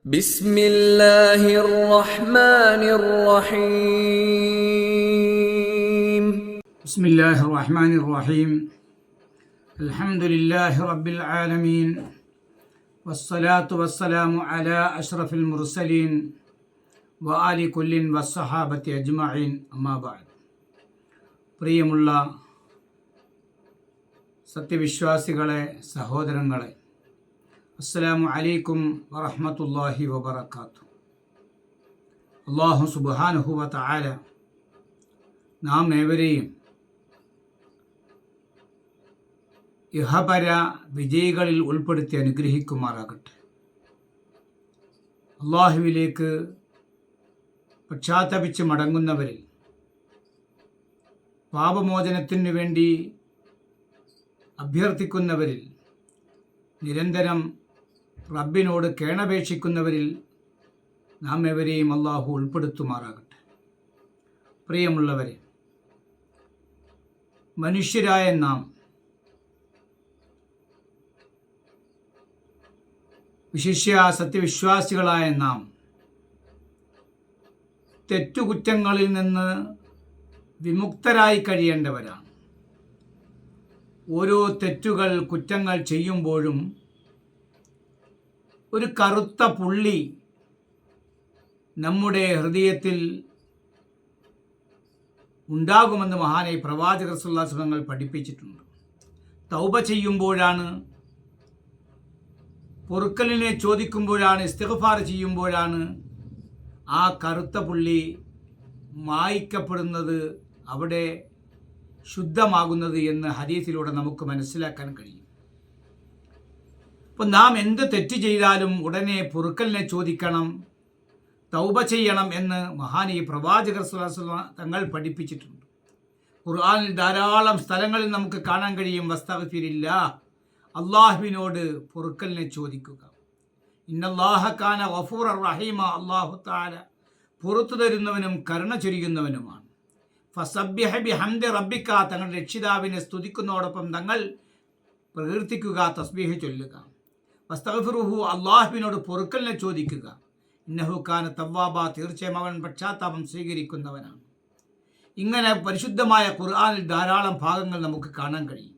بسم الله الرحمن الرحيم بسم الله الرحمن الرحيم الحمد لله رب العالمين والصلاة والسلام على أشرف المرسلين وآل كل والصحابة أجمعين أما بعد പ്രിയമുള്ള സത്യവിശ്വാസികളെ, സഹോദരങ്ങളെ, അസ്സലാമു അലൈക്കും വറഹ്മത്തുള്ളാഹി വബറകാതുഹു. അല്ലാഹു സുബ്ഹാനഹു വ തആല നാം ഏവരെയും ഇഹപര വിജയികളിൽ ഉൾപ്പെടുത്തി അനുഗ്രഹിക്കുമാറാകട്ടെ. അല്ലാഹുവിലേക്ക് പശ്ചാത്തപിച്ച് മടങ്ങുന്നവരിൽ, പാപമോചനത്തിനു വേണ്ടി അഭ്യർത്ഥിക്കുന്നവരിൽ, നിരന്തരം റബ്ബിനോട് കേണപേക്ഷിക്കുന്നവരിൽ നാം എവരെയും അല്ലാഹു ഉൾപ്പെടുത്തുമാറാകട്ടെ. പ്രിയമുള്ളവരെ, മനുഷ്യരായ നാം വിശിഷ്യ സത്യവിശ്വാസികളായ നാം തെറ്റുകുറ്റങ്ങളിൽ നിന്ന് വിമുക്തരായി കഴിയേണ്ടവരാണ്. ഓരോ തെറ്റുകൾ, കുറ്റങ്ങൾ ചെയ്യുമ്പോഴും ഒരു കറുത്ത പുള്ളി നമ്മുടെ ഹൃദയത്തിൽ ഉണ്ടാകുമെന്ന് മഹാനായ പ്രവാചകർ സ്വല്ലല്ലാഹു അലൈഹി വസല്ലം പഠിപ്പിച്ചിട്ടുണ്ട്. തൗബ ചെയ്യുമ്പോഴാണ്, പൊറുക്കലിനെ ചോദിക്കുമ്പോഴാണ്, ഇസ്തിഗ്ഫാർ ചെയ്യുമ്പോഴാണ് ആ കറുത്ത പുള്ളി മായ്ക്കപ്പെടുന്നത്, അവിടെ ശുദ്ധമാകുന്നത് എന്ന് ഹദീസിലൂടെ നമുക്ക് മനസ്സിലാക്കാൻ കഴിയും. അപ്പോൾ നാം എന്ത് തെറ്റ് ചെയ്താലും ഉടനെ പൊറുക്കലിനെ ചോദിക്കണം, തൗബ ചെയ്യണം എന്ന് മഹാനീയ പ്രവാചകർ സ്വല്ലല്ലാഹു അലൈഹി വസല്ലം തങ്ങൾ പഠിപ്പിച്ചിട്ടുണ്ട്. ഖുർആനിൽ ധാരാളം സ്ഥലങ്ങളിൽ നമുക്ക് കാണാൻ കഴിയും, വസ്തഗ്ഫിരില്ലാഹ്, അള്ളാഹുവിനോട് പൊറുക്കലിനെ ചോദിക്കുക. ഇന്നല്ലാഹ കാന ഗഫൂറർ റഹീമ, അല്ലാഹു തആല പുറത്തു തരുന്നവനും കരുണ ചൊരിയുന്നവനുമാണ്. ഫസബ്ബിഹ ബിഹംദി റബ്ബിക, തങ്ങളുടെ രക്ഷിതാവിനെ സ്തുതിക്കുന്നതോടൊപ്പം തങ്ങൾ പ്രകീർത്തിക്കുക, തസ്ബീഹ് ചൊല്ലുക. വസ്തഗ്ഫിറുഹു, അള്ളാഹുവിനോട് പൊറുക്കലിനെ ചോദിക്കുക. ഇന്നഹു കാന തവ്വാബ, തീർച്ചയായും അവൻ പശ്ചാത്താപം സ്വീകരിക്കുന്നവനാണ്. ഇങ്ങനെ പരിശുദ്ധമായ ഖുർആനിൽ ധാരാളം ഭാഗങ്ങൾ നമുക്ക് കാണാൻ കഴിയും.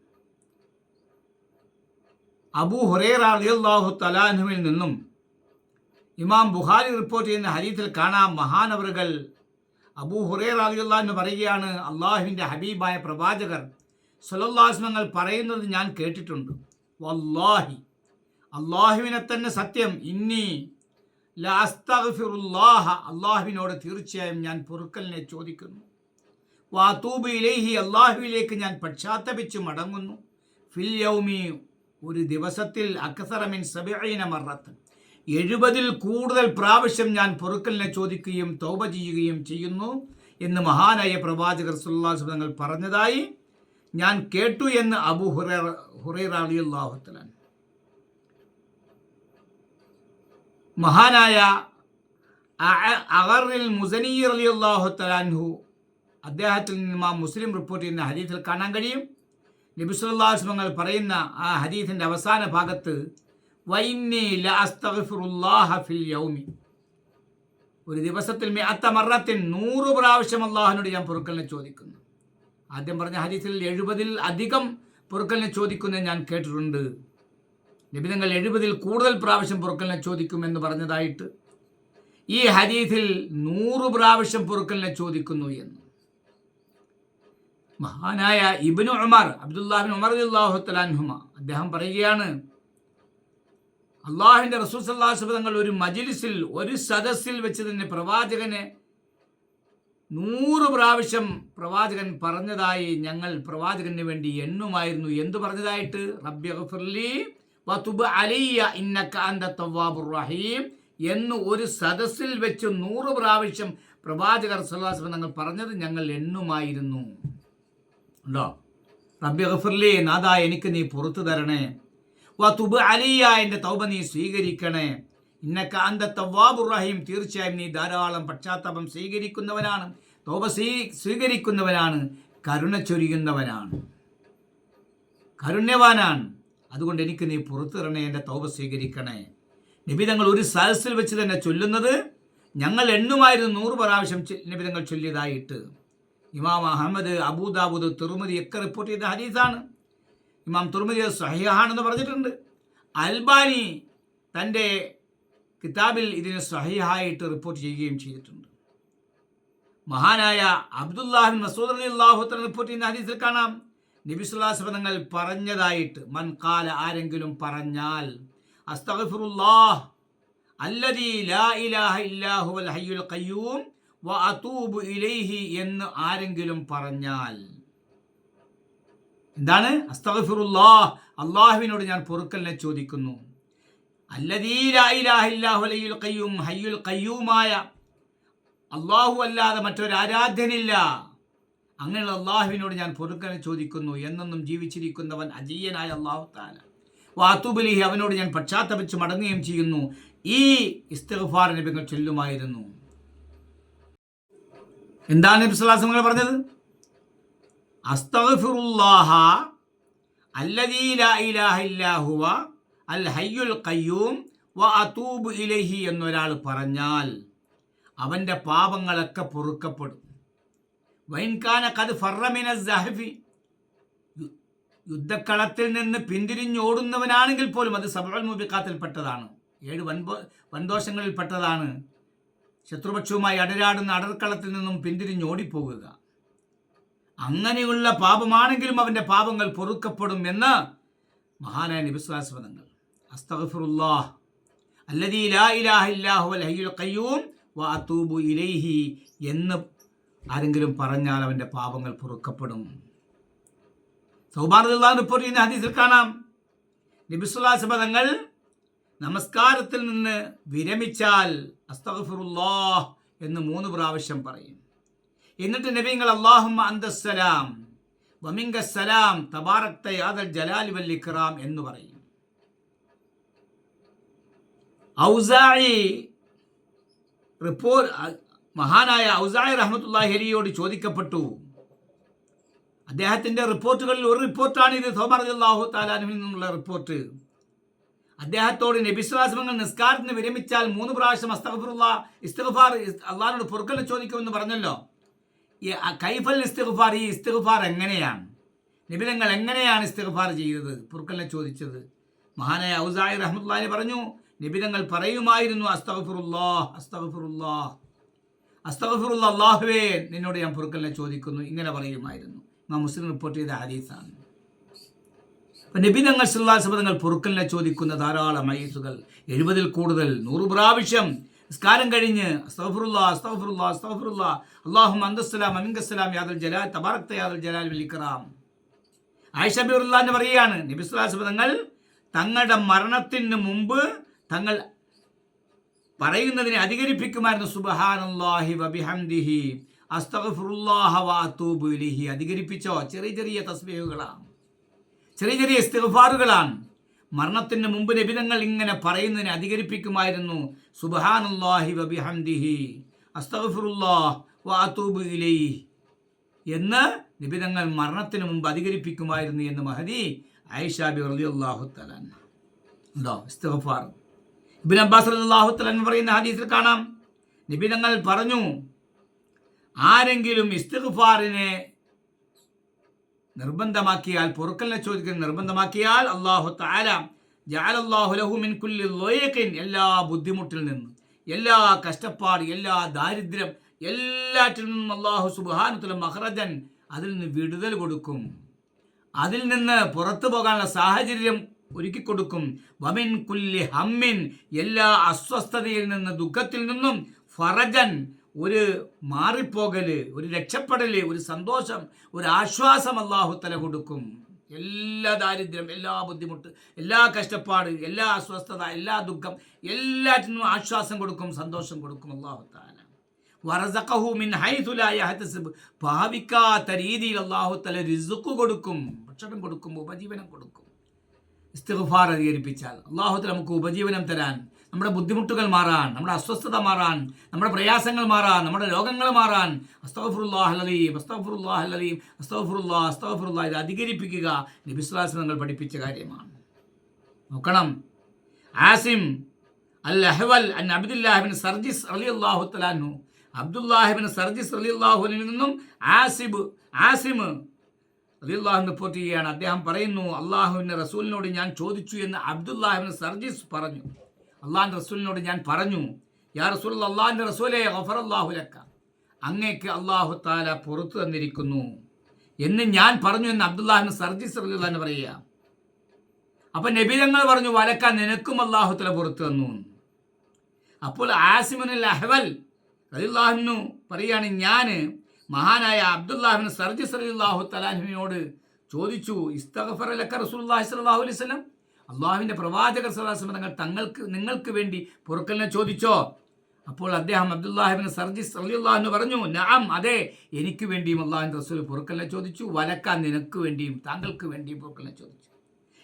അബൂ ഹുറൈറ റളിയല്ലാഹു തആല അൻഹുവിൽ നിന്നും ഇമാം ബുഖാരി റിപ്പോർട്ട് ചെയ്യുന്ന ഹദീസിൽ കാണാം, മഹാനവറുകൾ അബൂ ഹുറൈറ റളിയല്ലാഹു അൻഹു പറയുകയാണ്, അള്ളാഹുവിൻ്റെ ഹബീബായ പ്രവാചകർ സ്വല്ലല്ലാഹു അലൈഹി വസല്ലം പറയുന്നത് ഞാൻ കേട്ടിട്ടുണ്ട്. വല്ലാഹി, അള്ളാഹുവിനെ തന്നെ സത്യം, ഇന്നി ലഅസ്തഗ്ഫിറുല്ലാഹ, അള്ളാഹുവിനോട് തീർച്ചയായും ഞാൻ പൊറുക്കലിനെ ചോദിക്കുന്നു. വഅതൂബു ഇലൈഹി, അള്ളാഹുവിലേക്ക് ഞാൻ പശ്ചാത്തപിച്ച് മടങ്ങുന്നു. ഫിൽ യൗമി, ഒരു ദിവസത്തിൽ അക്സറ മിൻ 70 മറത്ത്, 70-ൽ കൂടുതൽ പ്രാവശ്യം ഞാൻ പൊറുക്കലിനെ ചോദിക്കുകയും തൗബ ചെയ്യുകയും ചെയ്യുന്നു എന്ന് മഹാനായ പ്രവാചകർ സ്വല്ലല്ലാഹു അലൈഹി വസല്ലം പറഞ്ഞതായി ഞാൻ കേട്ടു എന്ന് അബൂ ഹുറൈറ റളിയല്ലാഹു തആല. മഹാനായ അഗറിൽ മുസനി റളിയല്ലാഹു തആല അൻഹു, അദ്ദേഹത്തിൽ നിന്ന് ഇമാം മുസ്ലിം റിപ്പോർട്ട് ചെയ്യുന്ന ഹദീസിൽ കാണാൻ കഴിയും, നബി സല്ലല്ലാഹു അലൈഹി വസല്ലം പറയുന്ന ആ ഹദീസിൻ്റെ അവസാന ഭാഗത്ത്, വഇന്നി ലഅസ്തഗ്ഫിറുല്ലാഹ ഫിൽ യൗമി, ഒരു ദിവസത്തിൽ 100 മറത്തിൻ, 100 പ്രാവശ്യം അള്ളാഹുവിനോട് ഞാൻ പൊറുക്കലിനെ ചോദിക്കുന്നു. ആദ്യം പറഞ്ഞ ഹദീസിൽ 70-ൽ അധികം പൊറുക്കലിനെ ചോദിക്കുന്നത് ഞാൻ കേട്ടിട്ടുണ്ട്. നബി തങ്ങൾ 70-ൽ കൂടുതൽ പ്രാവശ്യം പൊറുക്കലിനെ ചോദിക്കുമെന്ന് പറഞ്ഞതായിട്ട് ഈ ഹദീസിൽ 100 പ്രാവശ്യം പൊറുക്കലിനെ ചോദിക്കുന്നു എന്ന്. മഹാനായ ഇബ്നു ഉമർ, അബ്ദുല്ലാഹ് ഇബ്നു ഉമർ റളിയല്ലാഹു തആല അൻഹുമ, അദ്ദേഹം പറയുകയാണ്, അള്ളാഹുവിൻ്റെ റസൂൽ സ്വല്ലല്ലാഹു അലൈഹി വസല്ലം തങ്ങൾ ഒരു മജ്ലിസിൽ, ഒരു സദസ്സിൽ വെച്ച് തന്നെ പ്രവാചകനെ 100 പ്രാവശ്യം പ്രവാചകൻ പറഞ്ഞതായി ഞങ്ങൾ പ്രവാചകന് വേണ്ടി എണ്ണുമായിരുന്നു. എന്തു പറഞ്ഞതായിട്ട്? റബ്ബി ഗഫിർലി വതുബ് അലയ്യ ഇന്നക അൻത തവ്വാബുർ റഹീം എന്ന് ഒരു സദസ്സിൽ വെച്ച് 100 പ്രാവശ്യം പ്രവാചകർ സ്വല്ലല്ലാഹു അലൈഹി വസല്ലം തങ്ങൾ പറഞ്ഞത് ഞങ്ങൾ എണ്ണുമായിരുന്നു. ഉണ്ടോ? റബ്ബി ഗഫിർലി, നാഥാ എനിക്ക് നീ പുറത്തു തരണേ. വതുബ് അലയ്യ, എൻ്റെ തൗബ നീ സ്വീകരിക്കണേ. ഇന്നക അൻത തവ്വാബുർ റഹീം, തീർച്ചയായും നീ ധാരാളം പശ്ചാത്താപം സ്വീകരിക്കുന്നവനാണ്, തൗബ സ്വീകരിക്കുന്നവനാണ്, കരുണ ചൊരിയുന്നവനാണ്, കാരുണ്യവാനാണ്. അതുകൊണ്ട് എനിക്ക് നീ പുറത്തു തരണേ, എൻ്റെ തൗബ സ്വീകരിക്കണേ. നിബിതങ്ങൾ ഒരു സദസ്സിൽ വെച്ച് തന്നെ ചൊല്ലുന്നത് ഞങ്ങൾ എണ്ണുമായിരുന്നു 100 പ്രാവശ്യം നിബിതങ്ങൾ ചൊല്ലിയതായിട്ട്. ഇമാം അഹമ്മദ്, അബൂദാവൂദ്, തിർമിദി ഒക്കെ റിപ്പോർട്ട് ചെയ്ത ഹദീസാണ്. ഇമാം തിർമിദി സഹീഹാണെന്ന് പറഞ്ഞിട്ടുണ്ട്. അൽബാനി തൻ്റെ കിതാബിൽ ഇതിനെ സഹീഹായിട്ട് റിപ്പോർട്ട് ചെയ്യുകയും ചെയ്തിട്ടുണ്ട്. മഹാനായ അബ്ദുല്ലാഹ് ബിൻ മസ്ഊദ് റളിയല്ലാഹു തആല റിപ്പോർട്ട് ചെയ്യുന്ന ഹദീസിൽ കാണാം നബി സല്ലല്ലാഹു അലൈഹി വസല്ലം തങ്ങൾ പറഞ്ഞതായിട്ട്, മൻ ഖാല, ആരെങ്കിലും പറഞ്ഞാൽ, അസ്തഗ്ഫിറുല്ലാഹ് അല്ലദീ ലാ ഇലാഹ ഇല്ലാ ഹുവൽ ഹയ്യുൽ ഖയ്യൂം വ അതൂബു ഇലൈഹി എന്ന് ആരെങ്കിലും പറഞ്ഞാൽ, എന്താണ് അസ്തഗ്ഫിറുല്ലാഹ്, അല്ലാഹുവിനോട് ഞാൻ പൊറുക്കലിനെ ചോദിക്കുന്നു, അല്ലദീ ലാ ഇലാഹ ഇല്ലാ ഹുവൽ ഹയ്യുൽ ഖയ്യൂം, ഹയ്യുൽ ഖയ്യൂമായ അല്ലാഹു അല്ലാതെ മറ്റൊരാരാധ്യനില്ല, അങ്ങനെയുള്ള അള്ളാഹുവിനോട് ഞാൻ പൊറുക്കലിനെ ചോദിക്കുന്നു, എന്നെന്നും ജീവിച്ചിരിക്കുന്നവൻ അജയ്യനായ അല്ലാഹു തആല, വാതുബിലിഹി, അവനോട് ഞാൻ പശ്ചാത്തപിച്ച് മടങ്ങുകയും ചെയ്യുന്നു. ഈ ഇസ്തിഗ്ഫാർ നബികൾ ചൊല്ലുമായിരുന്നു. എന്താണ് നബി സല്ലല്ലാഹു അലൈഹി വസല്ലം പറഞ്ഞത്? അസ്തഗ്ഫിറുല്ലാഹ അല്ലദീ ലാ ഇലാഹ ഇല്ലാ ഹുവ അൽ ഹയ്യുൽ ഖയ്യൂം വ അതൂബു ഇലൈഹി എന്നൊരാൾ പറഞ്ഞാൽ അവൻ്റെ പാപങ്ങളൊക്കെ പൊറുക്കപ്പെടും. വൈൻകാന ഖദ് ഫറ മിന സഹഫി, യുദ്ധക്കളത്തിൽ നിന്ന് പിന്തിരിഞ്ഞോടുന്നവനാണെങ്കിൽ പോലും, അത് സബഉൽ മുബിഖാത്തിൽപ്പെട്ടതാണ്, 7 വൻദോഷങ്ങളിൽപ്പെട്ടതാണ്. ശത്രുപക്ഷവുമായി അടരാടുന്ന അടർക്കളത്തിൽ നിന്നും പിന്തിരിഞ്ഞോടിപ്പോകുക. അങ്ങനെയുള്ള പാപമാണെങ്കിലും അവൻ്റെ പാപങ്ങൾ പൊറുക്കപ്പെടും എന്ന് മഹാനായ നബി സല്ലല്ലാഹു അലൈഹി വസല്ലം തങ്ങൾ അസ്തഗ്ഫിറുല്ലാഹ് അല്ലദീ ലാ ഇലാഹ ഇല്ലാ ഹുവൽ ഹയ്യുൽ ഖയ്യൂം വ അതൂബു ഇലൈഹി എന്ന് ആരെങ്കിലും പറഞ്ഞാൽ അവൻ്റെ പാപങ്ങൾ പൊറുക്കപ്പെടും. സൗബാൻ റളിയല്ലാഹു അൻഹു റിപ്പോർട്ട് ചെയ്യുന്ന ഹദീസിൽ കാണാം നബി സല്ലല്ലാഹു അലൈഹി വസല്ലം തങ്ങൾ നമസ്കാരത്തിൽ നിന്ന് വിരമിച്ചാൽ അസ്തഗ്ഫിറുല്ലാഹ് എന്ന് 3 പ്രാവശ്യം പറയും. എന്നിട്ട് നബിങ്ങൾ അല്ലാഹുമ്മ അന്തസ്സലാം വമിങ്കസ്സലാം തബാറക്ത യാദൽ ജലാലി വൽ ഇക്റാം എന്ന് പറയും. ഔസാഇ റിപ്പോർട്ട്, മഹാനായ ഔസാഇ റഹ്മത്തുള്ളാഹി അലൈഹിയോട് ചോദിക്കപ്പെട്ടു. അദ്ദേഹത്തിൻ്റെ റിപ്പോർട്ടുകളിൽ ഒരു റിപ്പോർട്ടാണ് ഇത്, ഉമർ റളിയല്ലാഹു തആല അൻഹുവിൽ നിന്നുള്ള റിപ്പോർട്ട്. അദ്ദേഹത്തോട് നബി സല്ലല്ലാഹു അലൈഹി വസല്ലം നിസ്കാരത്തിന് വിരമിച്ചാൽ 3 പ്രാവശ്യം അസ്തഗ്ഫിറുല്ലാഹ്, ഇസ്തിഗ്ഫാർ, അല്ലാഹുവോട് പൊറുക്കലിനെ ചോദിക്കുമെന്ന് പറഞ്ഞല്ലോ. ഈ കൈഫൽ ഇസ്തിഗ്ഫാർ, ഈ ഇസ്തിഗ്ഫാർ എങ്ങനെയാണ്, നബി തങ്ങൾ എങ്ങനെയാണ് ഇസ്തിഗ്ഫാർ ചെയ്തത്, പൊറുക്കലിനെ ചോദിച്ചത്? മഹാനായ ഔസാഇ റഹ്മത്തുള്ളാഹി പറഞ്ഞു, നബി തങ്ങൾ പറയുമായിരുന്നു, അസ്തഗ്ഫിറുല്ലാഹ് അസ്തഗ്ഫിറുല്ലാഹ് അസ്തഗ്ഫിറുല്ലാഹ്, അല്ലാഹുവേ നിന്നോട് ഞാൻ പൊറുക്കലിനെ ചോദിക്കുന്നു, ഇങ്ങനെ പറയുമായിരുന്നു. ഇമാം മുസ്ലിം റിപ്പോർട്ട് ചെയ്ത ഹദീസാണ്. അപ്പം നബി തങ്ങൾ സല്ലല്ലാഹു അലൈഹി വസല്ലം പൊറുക്കലിനെ ചോദിക്കുന്ന ധാരാളം ഹദീസുകൾ, 70-ൽ കൂടുതൽ, 100 പ്രാവശ്യം നിസ്കാരം കഴിഞ്ഞ് അസ്തഗ്ഫിറുല്ലാഹ് അസ്തഗ്ഫിറുല്ലാഹ് അസ്തഗ്ഫിറുല്ലാഹ് അല്ലാഹുമ്മ അന്തസ്സലാം വമിങ്കസ്സലാം യാദൽ ജലാൽ തബാറക്ത യാദൽ ജലാൽ വൽ ഇക്റാം. ആയിഷ റളിയല്ലാഹു അൻഹ പറയുകയാണ്, നബി സല്ലല്ലാഹു അലൈഹി വസല്ലം തങ്ങളുടെ മരണത്തിന് മുമ്പ് തങ്ങൾ പറയുന്നതിനെ അധികരിപ്പിക്കുമായിരുന്നു. സുബ്ഹാനല്ലാഹി വബിഹംദിഹി അസ്തഗ്ഫിറുല്ലാഹ വ അതൂബു ഇലൈഹി. അധികരിപ്പിച്ചോ? ചെറിയ ചെറിയ തസ്ബീഹുകളാണ്, ചെറിയ ചെറിയ ഇസ്തിഗ്ഫാറുകളാണ്. മരണത്തിന് മുമ്പ് നബി തങ്ങൾ ഇങ്ങനെ പറയുന്നതിനെ അധികരിപ്പിക്കുമായിരുന്നു. സുബ്ഹാനല്ലാഹി വബിഹംദിഹി അസ്തഗ്ഫിറുല്ലാഹ വ അതൂബു ഇലൈഹി എന്ന് നബി തങ്ങൾ മരണത്തിന് മുമ്പ് അധികരിപ്പിക്കുമായിരുന്നു എന്ന് മഹദി ആയിഷ റളിയല്ലാഹു തആല ഉണ്ടോ ഇസ്തിഗ്ഫാർ. ഇബ്നു അബ്ബാസ് റളിയല്ലാഹു തആല പറയുന്ന ഹദീസിൽ കാണാം, നബി തങ്ങൾ പറഞ്ഞു, ആരെങ്കിലും ഇസ്തിഗ്ഫാറിനെ നിർബന്ധമാക്കിയാൽ, പൊറുക്കലിനെ ചോദിക്കുന്നത് നിർബന്ധമാക്കിയാൽ, അല്ലാഹു തആല ജഅലല്ലാഹു ലഹു മിൻ കുല്ലി ളയഖിൻ, എല്ലാ ബുദ്ധിമുട്ടിൽ നിന്നും, എല്ലാ കഷ്ടപ്പാട്, എല്ലാ ദാരിദ്ര്യം, എല്ലാറ്റിൽ നിന്നും അല്ലാഹു സുബ്ഹാനഹു വതആല മഖ്റജൻ, അതിൽ നിന്ന് വിടുതൽ കൊടുക്കും, അതിൽ നിന്ന് പുറത്തു പോകാനുള്ള സാഹചര്യം ഒരുക്കി കൊടുക്കും. വമിൻ കുല്ലി ഹമ്മിൻ, എല്ലാ അസ്വസ്ഥതയിൽ നിന്ന്, ദുഃഖത്തിൽ നിന്നും, ഫറജൻ, ഒരു മാറിപ്പോകല്, ഒരു രക്ഷപ്പെടല്, ഒരു സന്തോഷം, ഒരു ആശ്വാസം അല്ലാഹു തആല കൊടുക്കും. എല്ലാ ദാരിദ്ര്യം, എല്ലാ ബുദ്ധിമുട്ട്, എല്ലാ കഷ്ടപ്പാട്, എല്ലാ അസ്വസ്ഥത, എല്ലാ ദുഃഖം, എല്ലാറ്റിനും ആശ്വാസം കൊടുക്കും, സന്തോഷം കൊടുക്കും അല്ലാഹു തആല. വറസഖഹു മിൻ ഹൈതു ലാ യഹ്തസിബ്, ഭാവിക്കാത്ത രീതിയിൽ അല്ലാഹു തആല റിസ്ഖ് കൊടുക്കും, ഭക്ഷണം കൊടുക്കും, ഉപജീവനം കൊടുക്കും. ഇസ്തിഗ്ഫാർ അധികരിപ്പിച്ചാൽ അല്ലാഹു തആല നമുക്ക് ഉപജീവനം തരാൻ, നമ്മുടെ ബുദ്ധിമുട്ടുകൾ മാറാൻ, നമ്മുടെ അസ്വസ്ഥത മാറാൻ, നമ്മുടെ പ്രയാസങ്ങൾ മാറാൻ, നമ്മുടെ രോഗങ്ങൾ മാറാൻ അസ്തഗ്ഫിറുല്ലാഹൽ അലീം അസ്തഗ്ഫിറുല്ലാഹൽ അലീം അസ്തഗ്ഫിറുല്ലാഹ് അസ്തഗ്ഫിറുല്ലാഹ് ഇത് അധികരിപ്പിക്കുക നബി സല്ലല്ലാഹു അലൈഹി വസല്ലം പഠിപ്പിച്ച കാര്യമാണ്. നോക്കണം, ആസിം അൽ അഹ്വൽ അൻ അബ്ദുല്ലാഹി ഇബ്നു സർജിസ് റളിയല്ലാഹു തആല അൻഹു, അബ്ദുല്ലാഹി ഇബ്നു സർജിസ് റളിയല്ലാഹു അൻഹു നിന്നും ആസിം റളിയല്ലാഹു അൻഹു റിപ്പോർട്ട് ചെയ്യുകയാണ്. അദ്ദേഹം പറയുന്നു, അള്ളാഹുവിൻ്റെ റസൂലിനോട് ഞാൻ ചോദിച്ചു എന്ന് അബ്ദുല്ലാഹി ഇബ്നു സർജിസ് പറഞ്ഞു. അള്ളാഹിൻ്റെ റസൂലിനോട് ഞാൻ പറഞ്ഞു, യാ റസൂലല്ലാഹ്, അള്ളാഹിൻ്റെ റസൂലേ, ഗഫറല്ലാഹു ലക, അങ്ങേക്ക് അള്ളാഹു തആല പുറത്തു തന്നിരിക്കുന്നു എന്ന് ഞാൻ പറഞ്ഞു എന്ന് അബ്ദുല്ലാഹി ഇബ്നു സർജിസ് റളിയല്ലാഹു അൻഹു പറയുക. അപ്പം നബി തങ്ങൾ പറഞ്ഞു, വലക്ക, നിനക്കും അള്ളാഹു തആല പുറത്തു തന്നു. അപ്പോൾ ആസിമുൽ അഹ്വൽ റളിയല്ലാഹു അൻഹു പറയാണ്, ഞാൻ മഹാനായ അബ്ദുല്ലാഹി ഇബ്നു സർജിസ് റളിയല്ലാഹു തആല അൻഹുവിനോട് ചോദിച്ചു, ഇസ്തഗ്ഫറ ലക റസൂലുള്ളാഹി സ്വല്ലല്ലാഹു അലൈഹി വസല്ലം, അള്ളാഹുവിൻ്റെ പ്രവാചകർ സ്വല്ലല്ലാഹു അലൈഹി വസല്ലം നിങ്ങൾക്ക് വേണ്ടി പൊറുക്കലിനെ ചോദിച്ചോ? അപ്പോൾ അദ്ദേഹം അബ്ദുല്ലാഹി ഇബ്നു സർജിസ് റളിയല്ലാഹു അൻഹു പറഞ്ഞു, നഅം, അതെ, എനിക്ക് വേണ്ടിയും അള്ളാഹുവിൻ്റെ റസൂൽ പൊറുക്കലിനെ ചോദിച്ചു, വലക്ക, നിനക്ക് വേണ്ടിയും താങ്കൾക്ക് വേണ്ടിയും പൊറുക്കലിനെ ചോദിച്ചു.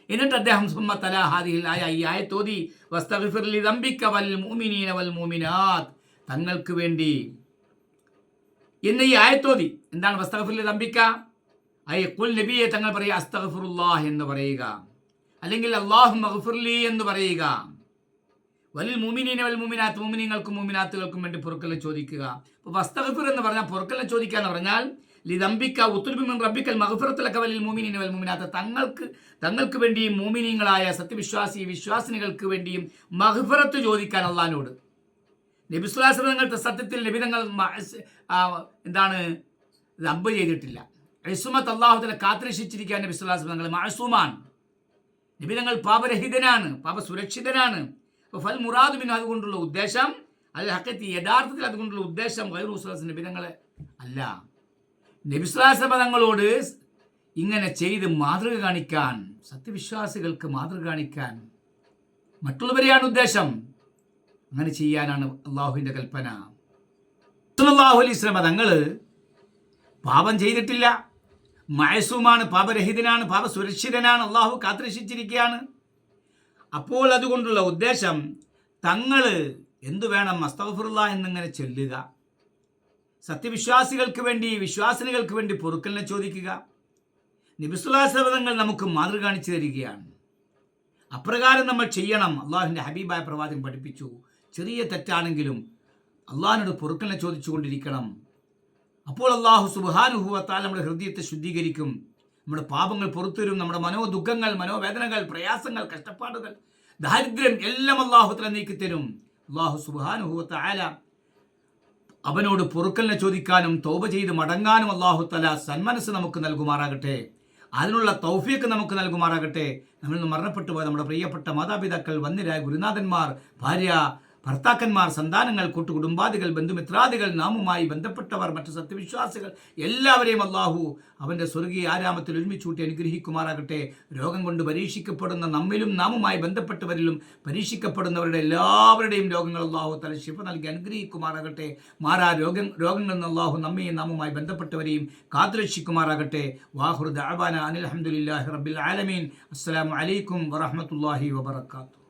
എന്നിട്ട് അദ്ദേഹം സുമ്മ തലാ ഹാദിഹിൽ ആയ, ഈ ആയത്ത് ഓതി, വസ്തഗ്ഫിർ ലിദംബിക വൽ മുഅ്മിനീന വൽ മുഅ്മിനാത്ത്, തങ്ങൾക്ക് വേണ്ടി എന്ന് ഈ ആയത്ത് ഓതി. എന്താണ് വസ്തഗ്ഫിർ ലിദംബിക? ഖുൽ നബിയെ, തങ്ങൾ പറയുക അസ്തഗ്ഫിറുല്ലാഹ് എന്ന് പറയുക, അല്ലെങ്കിൽ അല്ലാഹുമ്മ ഗ്ഫിർലി എന്ന് പറയുക. വലിൽ മുഅ്മിനീന വൽ മുഅ്മിനാത്ത്, മുഅ്മിനീങ്ങൾക്കും മുഅ്മിനാത്തുകൾക്കും വേണ്ടി പൊറുക്കലിനെ ചോദിക്കുക. അപ്പോൾ വസ്തഗ്ഫിർ എന്ന് പറഞ്ഞാൽ പൊറുക്കലിനെ ചോദിക്കുക എന്ന് പറഞ്ഞാൽ ലിദംബിക ഉത്ലുബി മിൻ റബ്ബിക്കൽ മഗ്ഫിറത ലക വലിൽ മുഅ്മിനീന വൽ മുഅ്മിനാത്ത്, തങ്ങൾക്ക് വേണ്ടിയും മുഅ്മിനീങ്ങളായ വിശ്വാസിനികൾക്ക് വേണ്ടിയും മഗ്ഫിറത്ത് ചോദിക്കാൻ അള്ളാഹിനോട്. നബി സ്വല്ലല്ലാഹു അലൈഹി വസല്ലം തങ്ങളുടെ സത്യത്തിൽ നബി തങ്ങൾ എന്താണ് റബ്ബ് ചെയ്തിട്ടില്ല. ഇസ്മത്ത് അല്ലാഹു തആല കാത്തുരക്ഷിച്ചിരിക്കാൻ നബി സ്വല്ലല്ലാഹു അലൈഹി വസല്ലം തങ്ങൾ മഅസൂമാണ്. നബി തങ്ങൾ പാപരഹിതനാണ്, പാപസുരക്ഷിതനാണ്. ഫൽ മുറാദു മിൻ, അതുകൊണ്ടുള്ള ഉദ്ദേശം, അൽ ഹഖീഖത്തി, യഥാർത്ഥത്തിൽ അതുകൊണ്ടുള്ള ഉദ്ദേശം ഗൈറു സ്വല്ലല്ലാഹു നബി തങ്ങളെ അല്ല. നബി സ്വല്ലല്ലാഹു അലൈഹി വസല്ലം തങ്ങളോട് ഇങ്ങനെ ചെയ്ത് മാതൃക കാണിക്കാൻ, സത്യവിശ്വാസികൾക്ക് മാതൃക കാണിക്കാൻ മറ്റുള്ളവരെയാണ് ഉദ്ദേശം. അങ്ങനെ ചെയ്യാനാണ് അള്ളാഹുവിൻ്റെ കൽപ്പന. സല്ലല്ലാഹു അലൈഹി വസല്ലം തങ്ങൾ പാപം ചെയ്തിട്ടില്ല, മഅസൂമാണ്, പാപരഹിതനാണ്, പാപസുരക്ഷിതനാണ്, അള്ളാഹു കാത്തുരക്ഷിച്ചിരിക്കുകയാണ്. അപ്പോൾ അതുകൊണ്ടുള്ള ഉദ്ദേശം തങ്ങൾ എന്തു വേണം, അസ്തഗ്ഫിറുല്ലാഹ് എന്നിങ്ങനെ ചൊല്ലുക, സത്യവിശ്വാസികൾക്ക് വേണ്ടി, വിശ്വാസിനികൾക്ക് വേണ്ടി പൊറുക്കലിനെ ചോദിക്കുക. നബി സ്വല്ലല്ലാഹു അലൈഹി വസല്ലം തങ്ങൾ നമുക്ക് മാതൃക കാണിച്ചു തരികയാണ്. അപ്രകാരം നമ്മൾ ചെയ്യണം. അള്ളാഹുവിൻ്റെ ഹബീബായ പ്രവാചകൻ പഠിപ്പിച്ചു, ചെറിയ തെറ്റാണെങ്കിലും അള്ളാഹിനോട് പൊറുക്കലിനെ ചോദിച്ചു കൊണ്ടിരിക്കണം. അപ്പോൾ അള്ളാഹു സുബ്ഹാനഹു വ തആല നമ്മുടെ ഹൃദയത്തെ ശുദ്ധീകരിക്കും, നമ്മുടെ പാപങ്ങൾ പുറത്തുവരും, നമ്മുടെ മനോദുഃഖങ്ങൾ, മനോവേദനകൾ, പ്രയാസങ്ങൾ, കഷ്ടപ്പാടുകൾ, ദാരിദ്ര്യം എല്ലാം അള്ളാഹു തആല നീക്കിത്തരും. അള്ളാഹു സുബ്ഹാനഹു വ തആല അവനോട് പൊറുക്കലിനെ ചോദിക്കാനും തൗബ ചെയ്ത് മടങ്ങാനും അള്ളാഹു തആല സന്മനസ് നമുക്ക് നൽകുമാറാകട്ടെ. അതിനുള്ള തൗഫീഖ് നമുക്ക് നൽകുമാറാകട്ടെ. നമ്മളിൽ നിന്ന് മരണപ്പെട്ടു പോയ നമ്മുടെ പ്രിയപ്പെട്ട മാതാപിതാക്കൾ, വന്യരായ ഗുരുനാഥന്മാർ, ഭാര്യ, ഭർത്താക്കന്മാർ, സന്താനങ്ങൾ, കൂട്ടുകുടുംബാദികൾ, ബന്ധുമിത്രാദികൾ, നാമുമായി ബന്ധപ്പെട്ടവർ, മറ്റു സത്യവിശ്വാസികൾ എല്ലാവരെയും അള്ളാഹു അവൻ്റെ സ്വർഗീയ ആരാമത്തിൽ ഒരുമിച്ചൂട്ടി അനുഗ്രഹിക്കുമാറാകട്ടെ. രോഗം കൊണ്ട് പരീക്ഷിക്കപ്പെടുന്ന നമ്മിലും നാമുമായി ബന്ധപ്പെട്ടവരിലും പരീക്ഷിക്കപ്പെടുന്നവരുടെ എല്ലാവരുടെയും രോഗങ്ങൾ അള്ളാഹു തആല ശിഫ നൽകി അനുഗ്രഹിക്കുമാറാകട്ടെ. രോഗങ്ങളിൽ നിന്ന് അള്ളാഹു നമ്മയും നാമുമായി ബന്ധപ്പെട്ടവരെയും കാത്തുരക്ഷിക്കുമാറാകട്ടെ. വാഖിറു ദഅവാന അനിൽ ഹംദുലില്ലാഹി റബ്ബിൽ ആലമീൻ. അസ്സലാമു അലൈക്കും വറഹ്മത്തുള്ളാഹി വബറകാതുഹു.